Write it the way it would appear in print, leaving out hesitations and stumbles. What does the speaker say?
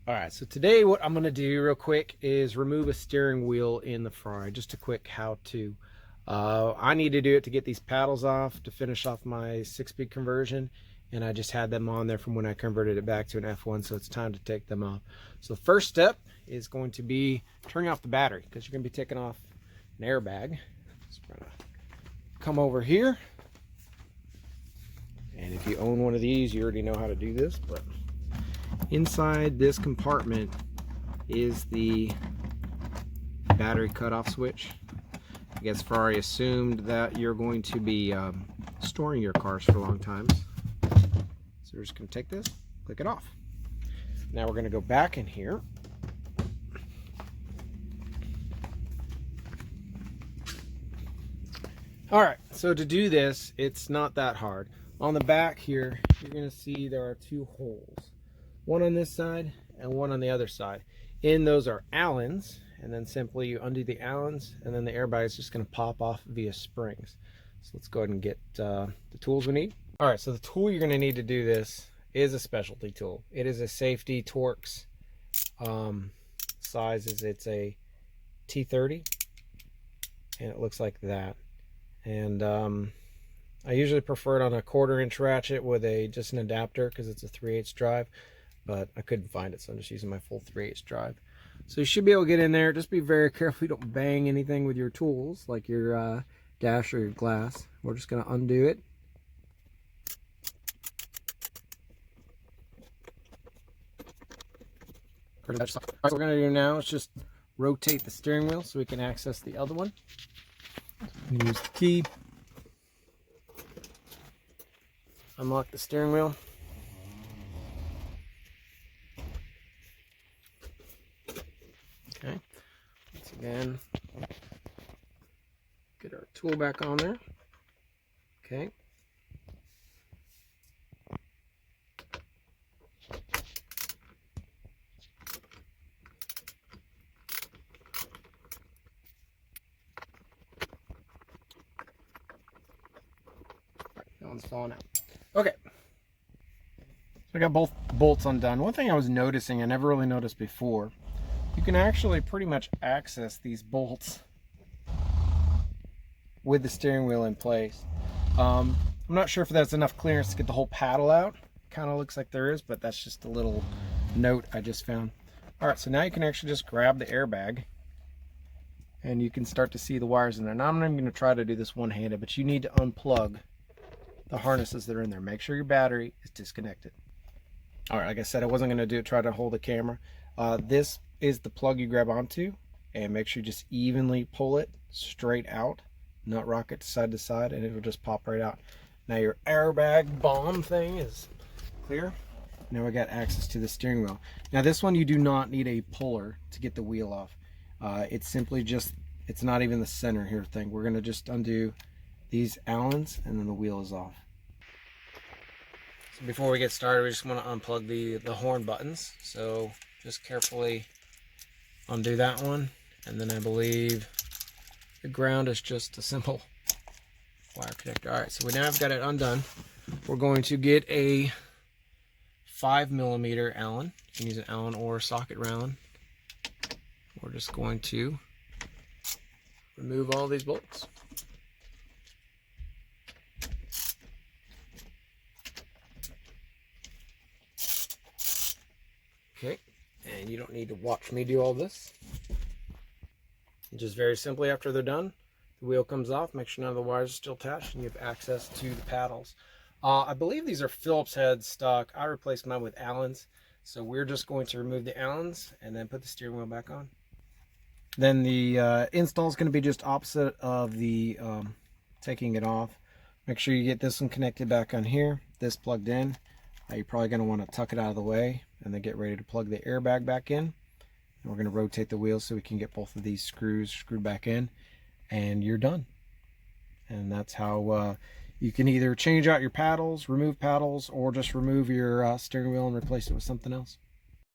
All right, so today what I'm gonna do real quick is remove a steering wheel in the Ferrari. Just a quick how-to. I need to do it to get these paddles off to finish off my 6-speed conversion, and I just had them on there from when I converted it back to an F1, so it's time to take them off. So the first step is going to be turning off the battery, because you're gonna be taking off an airbag. So we're gonna come over here, and if you own one of these, you already know how to do this, but inside this compartment is the battery cutoff switch. I guess Ferrari assumed that you're going to be storing your cars for long times. So we're just going to take this, click it off. Now we're going to go back in here. Alright, so to do this, it's not that hard. On the back here, you're going to see there are 2 holes. One on this side and one on the other side. In those are Allens, and then simply you undo the Allens, and then the airbag is just going to pop off via springs. So let's go ahead and get the tools we need. All right, so the tool you're going to need to do this is a specialty tool. It is a safety Torx size. It's a T30, and it looks like that. And I usually prefer it on a 1/4-inch ratchet with just an adapter because it's a 3/8 drive. But I couldn't find it, so I'm just using my full 3/8 drive. So you should be able to get in there. Just be very careful you don't bang anything with your tools, like your dash or your glass. We're just going to undo it. All right, so what we're going to do now is just rotate the steering wheel so we can access the other one. Use the key. Unlock the steering wheel. Okay, once again, get our tool back on there. Okay. That one's falling out. Okay. So I got both bolts undone. One thing I was noticing, I never really noticed before, you can actually pretty much access these bolts with the steering wheel in place. I'm not sure if that's enough clearance to get the whole paddle out. Kind of looks like there is, but that's just a little note I just found. All right, so now you can actually just grab the airbag and you can start to see the wires in there. Now I'm not even going to try to do this one-handed, but you need to unplug the harnesses that are in there. Make sure your battery is disconnected. All right, like I said, I wasn't going to try to hold the camera. This is the plug you grab onto, and make sure you just evenly pull it straight out, not rock it side to side, and it'll just pop right out. Now your airbag bomb thing is clear. Now we got access to the steering wheel. Now this one you do not need a puller to get the wheel off. It's simply just, it's not even the center here thing. We're gonna just undo these Allens and then the wheel is off. So before we get started, we just want to unplug the horn buttons. So just carefully undo that one, and then I believe the ground is just a simple wire connector. All right, so we now have got it undone. We're going to get a 5mm Allen. You can use an Allen or a socket Allen. We're just going to remove all these bolts. Okay, and you don't need to watch me do all this. Just very simply, after they're done, the wheel comes off. Make sure none of the wires are still attached, and you have access to the paddles. I believe these are Phillips heads stock. I replaced mine with Allens, so we're just going to remove the Allens and then put the steering wheel back on. Then the install is going to be just opposite of the taking it off. Make sure you get this one connected back on here, this plugged in. You're probably going to want to tuck it out of the way and then get ready to plug the airbag back in. And we're going to rotate the wheel so we can get both of these screws screwed back in, and you're done. And that's how you can either change out your paddles, remove paddles, or just remove your steering wheel and replace it with something else.